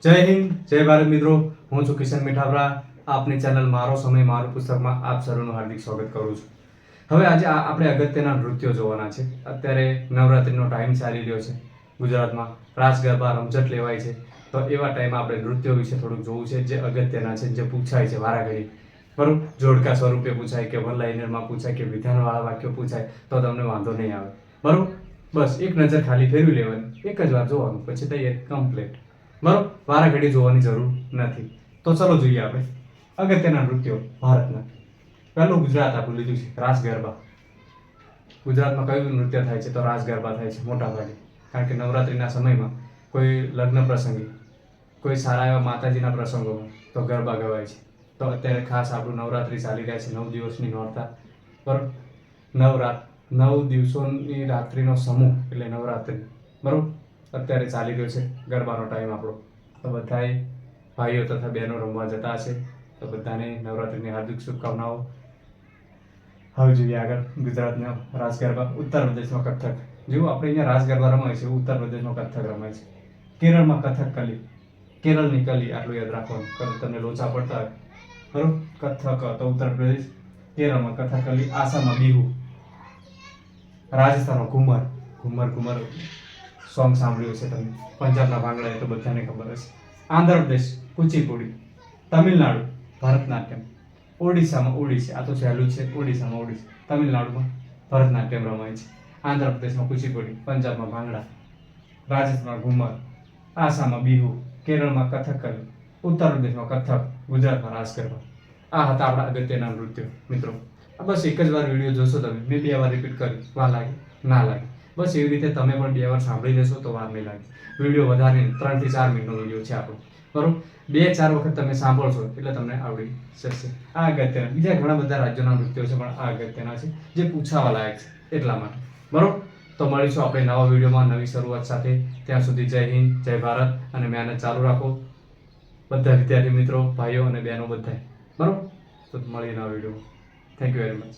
જય હિન્દ, જય ભારત મિત્રો. હું છું કિશન મીઠાપરા. આપની ચેનલ મારો સમય મારું પુસ્તકમાં આપ સર્વનું હાર્દિક સ્વાગત કરું છું. હવે આજે આપણે અગત્યના નૃત્યો જોવાના છે. અત્યારે નવરાત્રિનો ટાઈમ ચાલી રહ્યો છે. ગુજરાતમાં રાસ ગરબા રમઝટ લેવાય છે. તો એવા ટાઈમમાં આપણે નૃત્યો વિશે થોડુંક જોવું છે, જે અગત્યના છે, જે પૂછાય છે વારાઘડી. બરાબર, જોડકા સ્વરૂપે પૂછાય કે વન લાઇનરમાં પૂછાય કે વિધાનવાળા વાક્યો પૂછાય તો તમને વાંધો નહીં આવે. બરાબર, બસ એક નજર ખાલી ફેરવી લેવાની, એક જ વાર જોવાનું, પછી તૈયાર કમ્પ્લીટ. બરાબર, વારાઘડી જોવાની જરૂર નથી. તો ચલો જોઈએ આપણે અગત્યના નૃત્યો ભારતના. પહેલું ગુજરાત આપણું લીધું છે રાસ ગરબા. ગુજરાતમાં કયું નૃત્ય થાય છે? તો રાસ ગરબા થાય છે મોટા ભાગે. કારણ કે નવરાત્રિના સમયમાં કોઈ લગ્ન પ્રસંગે, કોઈ સારા એવા માતાજીના પ્રસંગોમાં તો ગરબા ગવાય છે. તો અત્યારે ખાસ આપણું નવરાત્રિ ચાલી રહ્યા છે, 9 દિવસની નોરતા. બરાબર, 9 દિવસોની રાત્રિનો સમૂહ એટલે નવરાત્રિ. બરાબર, અત્યારે ચાલી રહ્યો છે ગરબાનો ટાઈમ આપણો. તો બધાએ ભાઈઓ તથા બહેનો રમવા જતા હશે. તો બધાને નવરાત્રિની હાર્દિક શુભકામનાઓ. હવે જોઈએ આગળ ગુજરાતના રાસ ગરબા. ઉત્તર પ્રદેશમાં કથક. જેવું આપણે અહીંયા રાસ ગરબા રમાય છે, ઉત્તર પ્રદેશમાં કથક રમાય છે. કેરળમાં કથકલી. કેરળની કલી, આટલું યાદ રાખવાનું. તમને લોચા પડતા હોય. બરોબર, કથક તો ઉત્તર પ્રદેશ, કેરળમાં કથકલી, આસામમાં બિહુ, રાજસ્થાનમાં ઘુમર. ઘુમર સોંગ સાંભળ્યું છે તમે. પંજાબના ભાંગડા એ તો બધાને ખબર હશે. આંધ્રપ્રદેશ કુચીપુડી, તમિલનાડુ ભરતનાટ્યમ, ઓડિશામાં ઓડિસી, આ તો સહેલું છે, ઓડિશામાં ઓડિસી, તમિલનાડુમાં ભરતનાટ્યમ રમાય છે, આંધ્રપ્રદેશમાં કુચીપુડી, પંજાબમાં ભાંગડા, રાજસ્થાનમાં ઘુમર, આસામમાં બિહુ, કેરળમાં કથકલી, ઉત્તર પ્રદેશમાં કથક, ગુજરાતમાં રાસ ગરબા. આ હતા આપણા અગત્યના નૃત્યો. મિત્રો, બસ એક જ વાર વિડીયો જોશો તમે, મેં 2 વાર રિપીટ કરી, વાર લાગે ના લાગે, બસ એવી રીતે તમે પણ 2 વાર સાંભળી લેશો તો વાર નહીં લાગે. વિડીયો વધારે 3 થી 4 મિનિટનો વિડીયો છે આપણો. બરોબર, 2-4 વખત તમે સાંભળશો એટલે તમને આવડી જશે. આ અગત્યના, બીજા ઘણા બધા રાજ્યોના નૃત્યો છે, પણ આ અગત્યના છે, જે પૂછાવા લાયક છે એટલા માટે. બરોબર, તો મળીશું આપણે નવા વિડીયોમાં નવી શરૂઆત સાથે. ત્યાં સુધી જય હિન્દ, જય ભારત, અને મહેનત ચાલુ રાખો બધા વિદ્યાર્થી મિત્રો, ભાઈઓ અને બહેનો બધાય. બરોબર, તો મળીએ નવા વિડીયોમાં. Thank you very much.